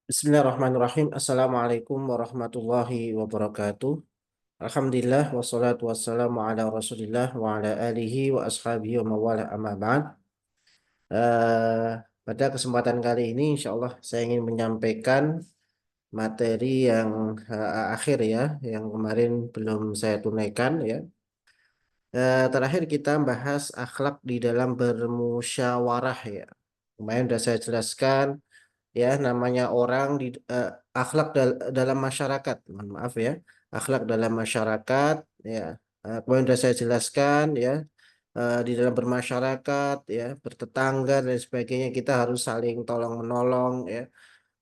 Bismillahirrahmanirrahim. Assalamualaikum warahmatullahi wabarakatuh. Alhamdulillah wassalatu wassalamu ala Rasulillah wa ala alihi wa ashabihi wa mawala amma ba'd. Eh, Pada kesempatan kali ini insya Allah saya ingin menyampaikan materi yang akhir ya, yang kemarin belum saya tunaikan ya. Terakhir kita bahas akhlak di dalam bermusyawarah ya. Kemarin sudah saya jelaskan ya namanya orang di akhlak dalam masyarakat, mohon maaf ya, akhlak dalam masyarakat ya. Kemudian sudah saya jelaskan ya, di dalam bermasyarakat ya, bertetangga dan sebagainya kita harus saling tolong menolong ya.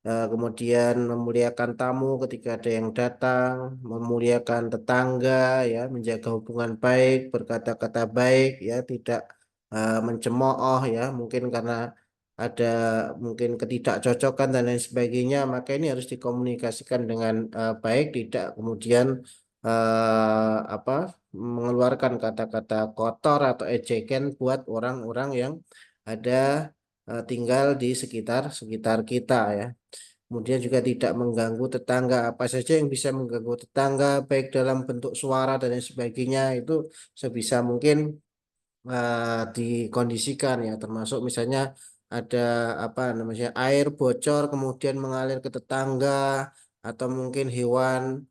Kemudian memuliakan tamu ketika ada yang datang, memuliakan tetangga ya, menjaga hubungan baik, berkata-kata baik ya, tidak mencemooh ya, mungkin karena ada mungkin ketidakcocokan dan lain sebagainya, maka ini harus dikomunikasikan dengan baik, tidak kemudian apa mengeluarkan kata-kata kotor atau ejekan buat orang-orang yang ada tinggal di sekitar sekitar kita ya. Kemudian juga tidak mengganggu tetangga. Apa saja yang bisa mengganggu tetangga, baik dalam bentuk suara dan lain sebagainya, itu sebisa mungkin dikondisikan ya. Termasuk misalnya ada apa namanya air bocor kemudian mengalir ke tetangga, atau mungkin hewan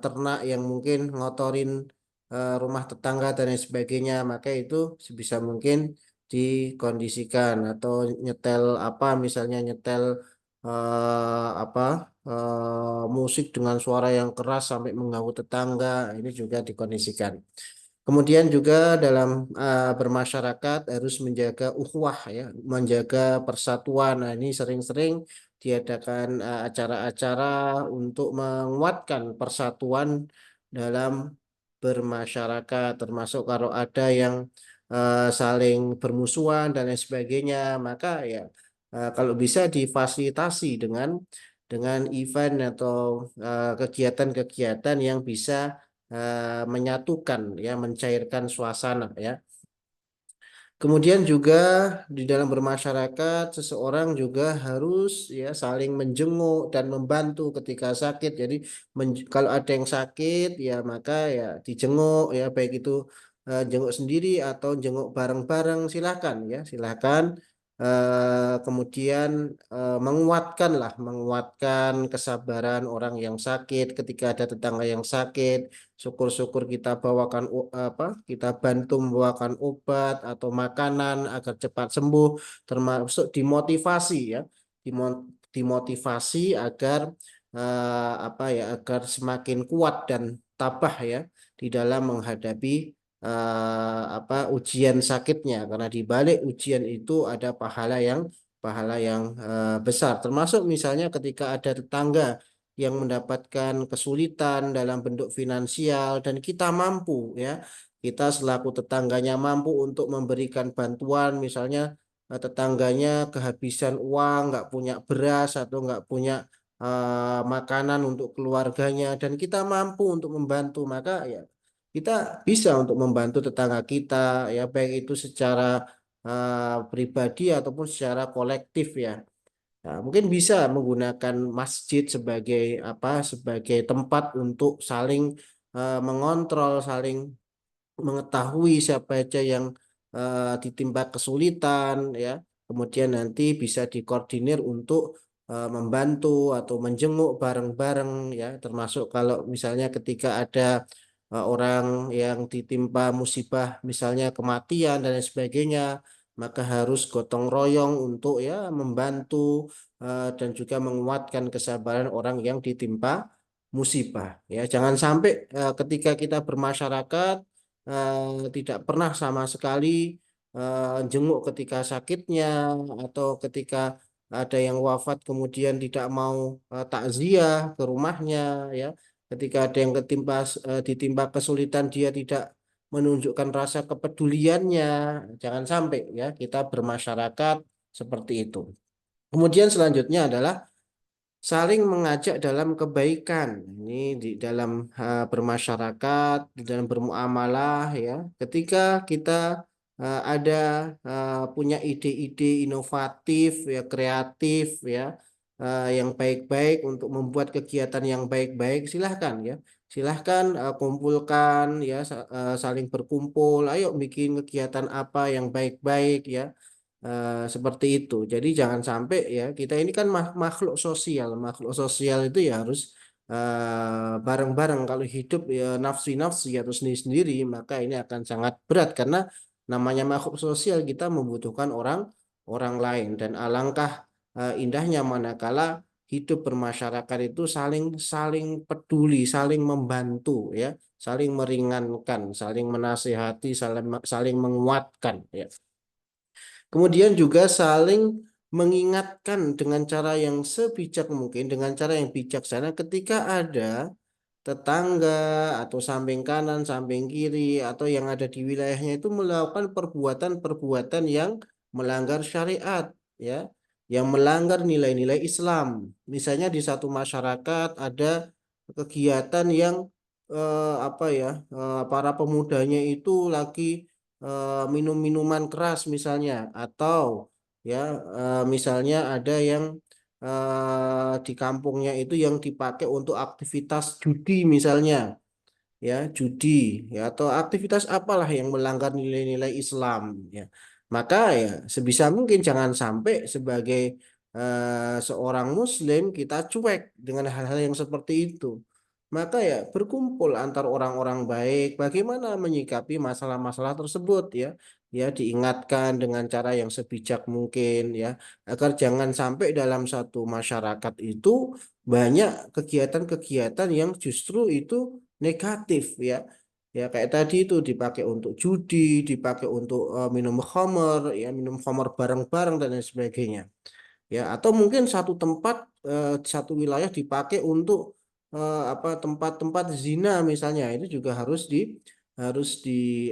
ternak yang mungkin ngotorin rumah tetangga dan lain sebagainya, maka itu sebisa mungkin dikondisikan. Atau nyetel apa misalnya nyetel apa musik dengan suara yang keras sampai mengganggu tetangga, ini juga dikondisikan. Kemudian juga dalam bermasyarakat harus menjaga ukhuwah ya, menjaga persatuan. Nah, ini sering-sering diadakan acara-acara untuk menguatkan persatuan dalam bermasyarakat, termasuk kalau ada yang saling bermusuhan dan lain sebagainya, maka ya kalau bisa difasilitasi dengan event atau kegiatan-kegiatan yang bisa menyatukan ya, mencairkan suasana ya. Kemudian juga di dalam bermasyarakat seseorang juga harus ya saling menjenguk dan membantu ketika sakit. Jadi kalau ada yang sakit ya maka ya dijenguk ya, baik itu jenguk sendiri atau jenguk bareng-bareng, silakan ya, silakan. Kemudian menguatkan kesabaran orang yang sakit ketika ada tetangga yang sakit. Syukur-syukur kita bawakan kita bantu membawakan obat atau makanan agar cepat sembuh, termasuk dimotivasi ya, dimotivasi agar agar semakin kuat dan tabah ya di dalam menghadapi ujian sakitnya, karena di balik ujian itu ada pahala yang besar, termasuk misalnya ketika ada tetangga yang mendapatkan kesulitan dalam bentuk finansial dan kita mampu ya, kita selaku tetangganya mampu untuk memberikan bantuan. Misalnya tetangganya kehabisan uang, nggak punya beras atau nggak punya makanan untuk keluarganya, dan kita mampu untuk membantu, maka ya kita bisa untuk membantu tetangga kita ya, baik itu secara pribadi ataupun secara kolektif ya. Nah, mungkin bisa menggunakan masjid sebagai tempat untuk saling mengontrol, saling mengetahui siapa aja yang ditimpa kesulitan ya. Kemudian nanti bisa dikoordinir untuk membantu atau menjenguk bareng-bareng ya. Termasuk kalau misalnya ketika ada orang yang ditimpa musibah, misalnya kematian dan lain sebagainya, maka harus gotong royong untuk ya membantu dan juga menguatkan kesabaran orang yang ditimpa musibah ya. Jangan sampai ketika kita bermasyarakat tidak pernah sama sekali jenguk ketika sakitnya, atau ketika ada yang wafat kemudian tidak mau takziah ke rumahnya ya. Ketika ada yang ditimpa kesulitan, dia tidak menunjukkan rasa kepeduliannya. Jangan sampai ya kita bermasyarakat seperti itu. Kemudian selanjutnya adalah saling mengajak dalam kebaikan. Ini di dalam bermasyarakat, di dalam bermuamalah ya. Ketika kita ada punya ide-ide inovatif ya, kreatif ya, yang baik-baik, untuk membuat kegiatan yang baik-baik, silahkan ya. Silahkan kumpulkan ya, saling berkumpul. Ayo bikin kegiatan apa yang baik-baik ya. Seperti itu. Jadi jangan sampai ya, kita ini kan makhluk sosial. Makhluk sosial itu ya harus bareng-bareng. Kalau hidup ya nafsi-nafsi atau sendiri-sendiri, maka ini akan sangat berat karena namanya makhluk sosial, kita membutuhkan orang orang lain. Dan alangkah indahnya manakala hidup bermasyarakat itu saling saling peduli, saling membantu ya, saling meringankan, saling menasihati, saling menguatkan ya. Kemudian juga saling mengingatkan dengan cara yang sebijak mungkin, dengan cara yang bijaksana ketika ada tetangga atau samping kanan, samping kiri, atau yang ada di wilayahnya itu melakukan perbuatan-perbuatan yang melanggar syariat, ya, yang melanggar nilai-nilai Islam. Misalnya di satu masyarakat ada kegiatan yang apa ya, para pemudanya itu lagi minum minuman keras misalnya, atau ya misalnya ada yang di kampungnya itu yang dipakai untuk aktivitas judi misalnya, ya judi ya, atau aktivitas apalah yang melanggar nilai-nilai Islam ya, maka ya sebisa mungkin jangan sampai sebagai seorang Muslim kita cuek dengan hal-hal yang seperti itu. Maka ya berkumpul antar orang-orang baik, bagaimana menyikapi masalah-masalah tersebut ya, ya diingatkan dengan cara yang sebijak mungkin ya, agar jangan sampai dalam satu masyarakat itu banyak kegiatan-kegiatan yang justru itu negatif ya. Ya kayak tadi itu dipakai untuk judi, dipakai untuk minum khamar, ya minum khamar bareng-bareng dan lain sebagainya. Ya, atau mungkin satu tempat, satu wilayah dipakai untuk apa, tempat-tempat zina misalnya, itu juga harus di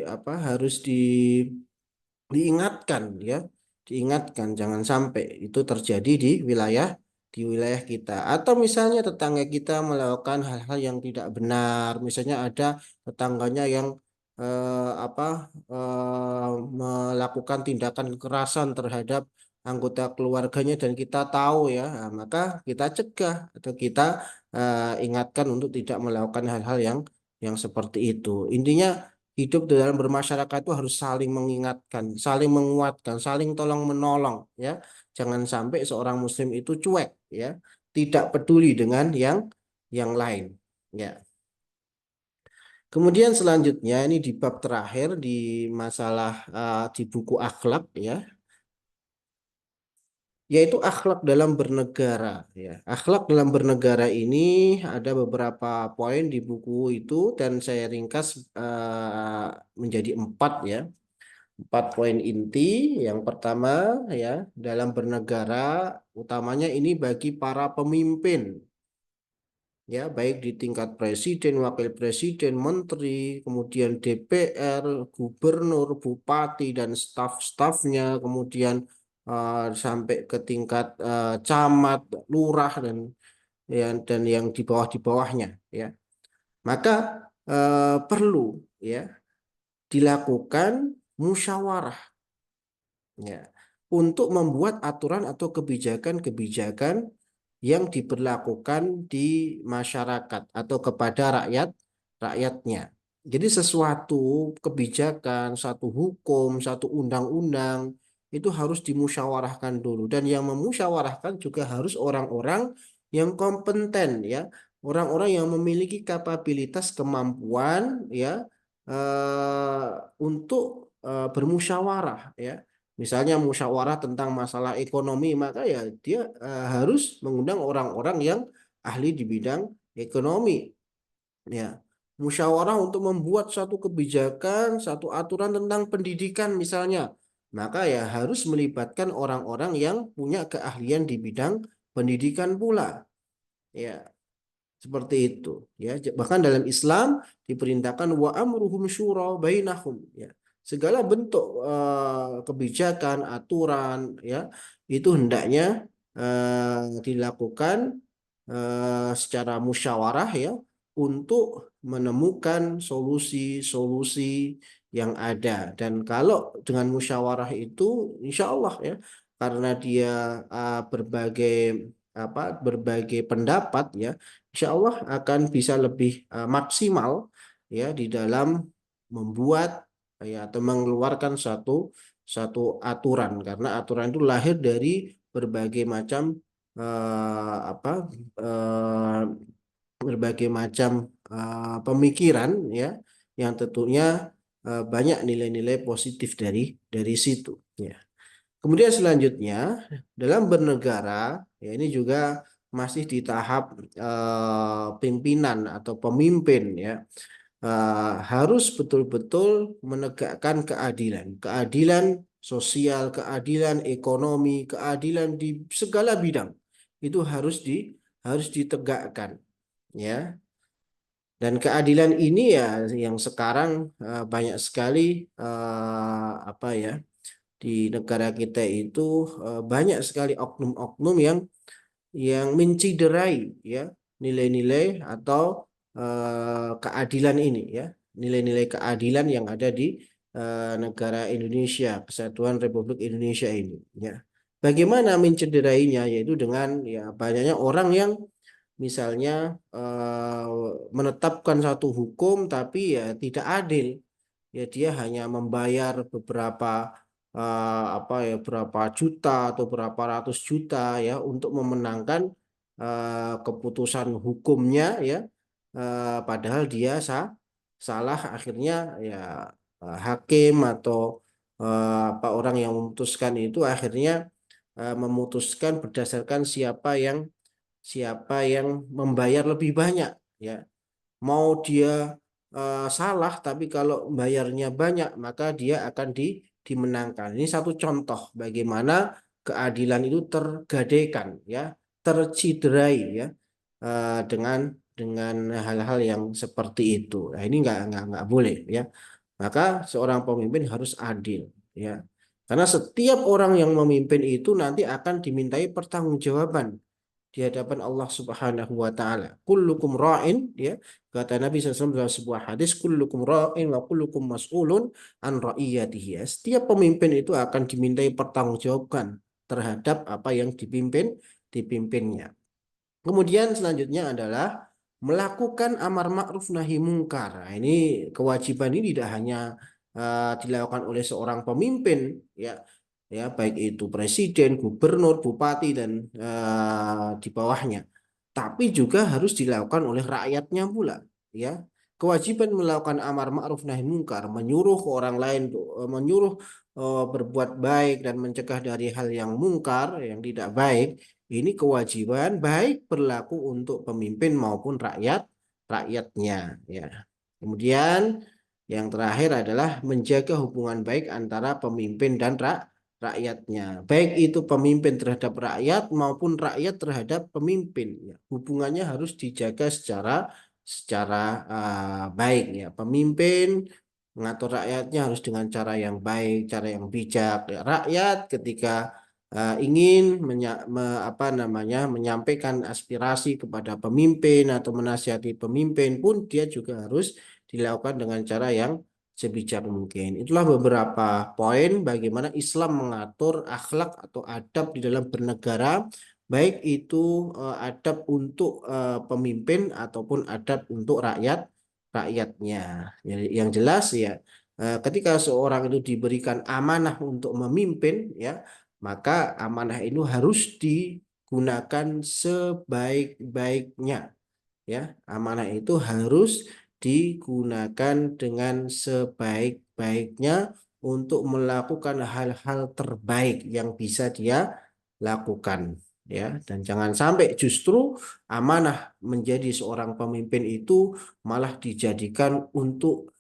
apa, harus diingatkan ya, diingatkan jangan sampai itu terjadi di wilayah kita. Atau misalnya tetangga kita melakukan hal-hal yang tidak benar, misalnya ada tetangganya yang apa, melakukan tindakan kekerasan terhadap anggota keluarganya dan kita tahu ya, nah, maka kita cegah atau kita ingatkan untuk tidak melakukan hal-hal yang seperti itu. Intinya hidup dalam bermasyarakat itu harus saling mengingatkan, saling menguatkan, saling tolong menolong ya. Jangan sampai seorang muslim itu cuek ya, tidak peduli dengan yang lain ya. Kemudian selanjutnya ini di bab terakhir di masalah di buku akhlak ya, yaitu akhlak dalam bernegara ya. Akhlak dalam bernegara ini ada beberapa poin di buku itu dan saya ringkas menjadi 4 ya. 4 poin inti. Yang pertama ya, dalam bernegara utamanya ini bagi para pemimpin ya, baik di tingkat presiden, wakil presiden, menteri, kemudian DPR, gubernur, bupati dan staf-stafnya, kemudian sampai ke tingkat camat, lurah dan yang di bawahnya ya. Maka perlu ya dilakukan musyawarah ya, untuk membuat aturan atau kebijakan-kebijakan yang diberlakukan di masyarakat atau kepada rakyatnya. Jadi sesuatu kebijakan, satu hukum, satu undang-undang itu harus dimusyawarahkan dulu, dan yang memusyawarahkan juga harus orang-orang yang kompeten ya, orang-orang yang memiliki kapabilitas kemampuan ya, eh, untuk bermusyawarah ya. Misalnya musyawarah tentang masalah ekonomi, maka ya dia harus mengundang orang-orang yang ahli di bidang ekonomi. Ya, musyawarah untuk membuat satu kebijakan, satu aturan tentang pendidikan misalnya, maka ya harus melibatkan orang-orang yang punya keahlian di bidang pendidikan pula. Ya, seperti itu ya. Bahkan dalam Islam diperintahkan wa amruhum syura bainahum ya. Segala bentuk kebijakan, aturan ya, itu hendaknya dilakukan secara musyawarah ya, untuk menemukan solusi-solusi yang ada. Dan kalau dengan musyawarah itu insya Allah ya, karena dia berbagai berbagai pendapat ya, insya Allah akan bisa lebih maksimal ya di dalam membuat ya atau mengeluarkan satu satu aturan, karena aturan itu lahir dari berbagai macam apa eh, berbagai macam pemikiran ya, yang tentunya banyak nilai-nilai positif dari situ ya. Kemudian selanjutnya dalam bernegara ya, ini juga masih di tahap pimpinan atau pemimpin ya. Harus betul-betul menegakkan keadilan, keadilan sosial, keadilan ekonomi, keadilan di segala bidang itu harus ditegakkan ya. Dan keadilan ini ya yang sekarang banyak sekali apa ya, di negara kita itu banyak sekali oknum-oknum yang menciderai ya nilai-nilai atau keadilan ini ya, nilai-nilai keadilan yang ada di negara Indonesia, Kesatuan Republik Indonesia ini ya. Bagaimana mencederainya? Yaitu dengan ya banyaknya orang yang misalnya menetapkan satu hukum tapi ya tidak adil, ya dia hanya membayar beberapa berapa juta atau berapa ratus juta ya untuk memenangkan keputusan hukumnya ya. Padahal dia salah, akhirnya ya hakim atau orang yang memutuskan itu akhirnya memutuskan berdasarkan siapa yang membayar lebih banyak ya. Mau dia salah tapi kalau bayarnya banyak maka dia akan dimenangkan. Ini satu contoh bagaimana keadilan itu tergadaikan ya, terciderai ya dengan hal-hal yang seperti itu. Nah, ini nggak boleh ya. Maka seorang pemimpin harus adil ya. Karena setiap orang yang memimpin itu nanti akan dimintai pertanggungjawaban di hadapan Allah Subhanahu wa taala. Kullukum ra'in ya, kata Nabi SAW dalam sebuah hadis, kullukum ra'in wa kullukum mas'ulun an ra'iyatihi. Ya, setiap pemimpin itu akan dimintai pertanggungjawaban terhadap apa yang dipimpinnya. Kemudian selanjutnya adalah melakukan amar ma'ruf nahi mungkar. Nah, ini kewajiban ini tidak hanya dilakukan oleh seorang pemimpin ya, ya baik itu presiden, gubernur, bupati dan di bawahnya, tapi juga harus dilakukan oleh rakyatnya pula ya. Kewajiban melakukan amar ma'ruf nahi mungkar, menyuruh orang lain menyuruh berbuat baik dan mencegah dari hal yang mungkar, yang tidak baik. Ini kewajiban baik berlaku untuk pemimpin maupun rakyatnya ya. Kemudian yang terakhir adalah menjaga hubungan baik antara pemimpin dan rakyatnya. Baik itu pemimpin terhadap rakyat maupun rakyat terhadap pemimpin ya. Hubungannya harus dijaga secara secara baik ya. Pemimpin mengatur rakyatnya harus dengan cara yang baik, cara yang bijak. Ya, rakyat ketika ingin menyampaikan aspirasi kepada pemimpin atau menasihati pemimpin pun dia juga harus dilakukan dengan cara yang sebijak mungkin. Itulah beberapa poin bagaimana Islam mengatur akhlak atau adab di dalam bernegara, baik itu adab untuk pemimpin ataupun adab untuk rakyatnya. Jadi yang jelas ya, ketika seorang itu diberikan amanah untuk memimpin ya, maka amanah itu harus digunakan sebaik-baiknya ya. Amanah itu harus digunakan dengan sebaik-baiknya untuk melakukan hal-hal terbaik yang bisa dia lakukan ya. Dan jangan sampai justru amanah menjadi seorang pemimpin itu malah dijadikan untuk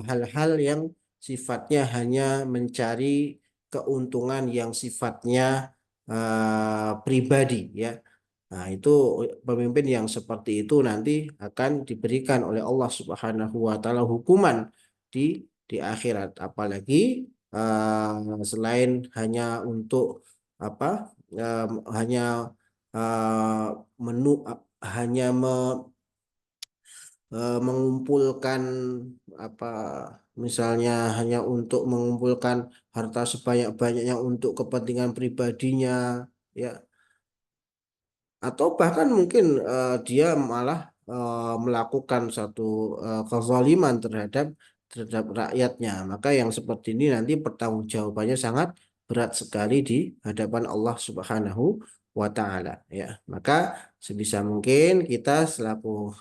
hal-hal yang sifatnya hanya mencari keuntungan yang sifatnya pribadi ya. Nah, itu pemimpin yang seperti itu nanti akan diberikan oleh Allah Subhanahu wa taala hukuman di akhirat. Apalagi selain hanya untuk apa? Hanya eh, menu hanya mengumpulkan apa, misalnya hanya untuk mengumpulkan harta sebanyak-banyaknya untuk kepentingan pribadinya ya, atau bahkan mungkin dia malah melakukan satu kezaliman terhadap rakyatnya. Maka yang seperti ini nanti pertanggungjawabannya sangat berat sekali di hadapan Allah Subhanahu wa taala ya. Maka sebisa mungkin kita selaku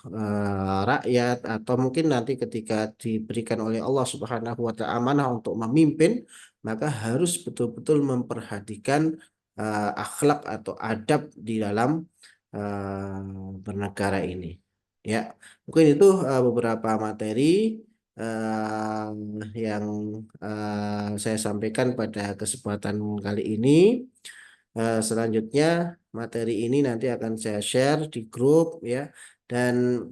rakyat atau mungkin nanti ketika diberikan oleh Allah Subhanahu wa taala amanah untuk memimpin, maka harus betul-betul memperhatikan akhlak atau adab di dalam bernegara ini. Ya, mungkin itu beberapa materi yang saya sampaikan pada kesempatan kali ini. Selanjutnya materi ini nanti akan saya share di grup ya, dan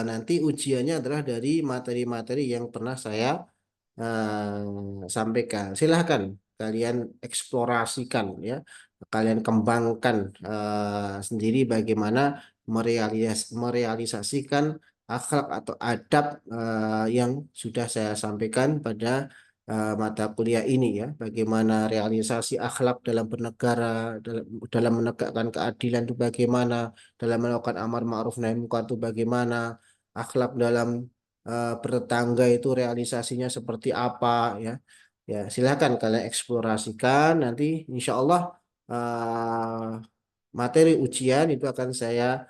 nanti ujiannya adalah dari materi-materi yang pernah saya sampaikan. Silahkan kalian eksplorasikan ya, kalian kembangkan sendiri bagaimana merealisasikan akhlak atau adab yang sudah saya sampaikan pada mata kuliah ini ya. Bagaimana realisasi akhlak dalam bernegara, dalam menegakkan keadilan itu bagaimana, dalam melakukan amar ma'ruf nahi munkar itu bagaimana, akhlak dalam bertetangga itu realisasinya seperti apa ya. Ya, silakan kalian eksplorasikan nanti insya Allah materi ujian itu akan saya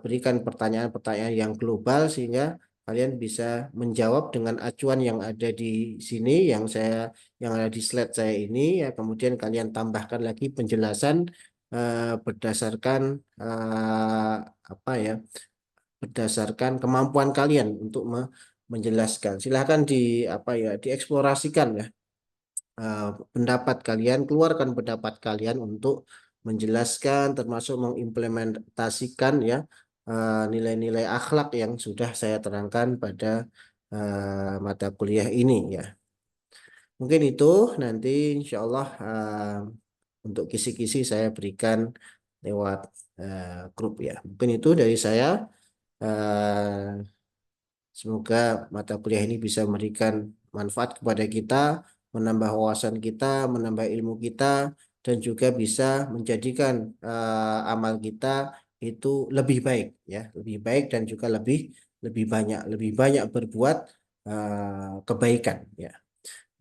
berikan pertanyaan-pertanyaan yang global sehingga kalian bisa menjawab dengan acuan yang ada di sini yang ada di slide saya ini ya, kemudian kalian tambahkan lagi penjelasan berdasarkan apa ya, berdasarkan kemampuan kalian untuk menjelaskan. Silahkan di apa ya, dieksplorasikan ya pendapat kalian, keluarkan pendapat kalian untuk menjelaskan termasuk mengimplementasikan ya nilai-nilai akhlak yang sudah saya terangkan pada mata kuliah ini ya. Mungkin itu nanti insya Allah untuk kisi-kisi saya berikan lewat grup ya. Mungkin itu dari saya. Eh, Semoga mata kuliah ini bisa memberikan manfaat kepada kita, menambah wawasan kita, menambah ilmu kita, dan juga bisa menjadikan amal kita itu lebih baik, ya, lebih baik dan juga lebih banyak berbuat kebaikan, ya.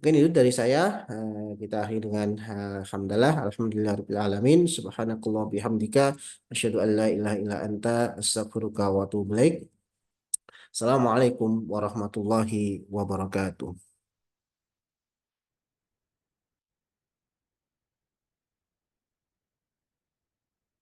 Mungkin itu dari saya. Kita akhiri dengan alhamdulillah alamin. Subhanakallah bihamdika asyhadu an la ilaha illa anta astaghfiruka wa atubu ilaik. Assalamualaikum warahmatullahi wabarakatuh.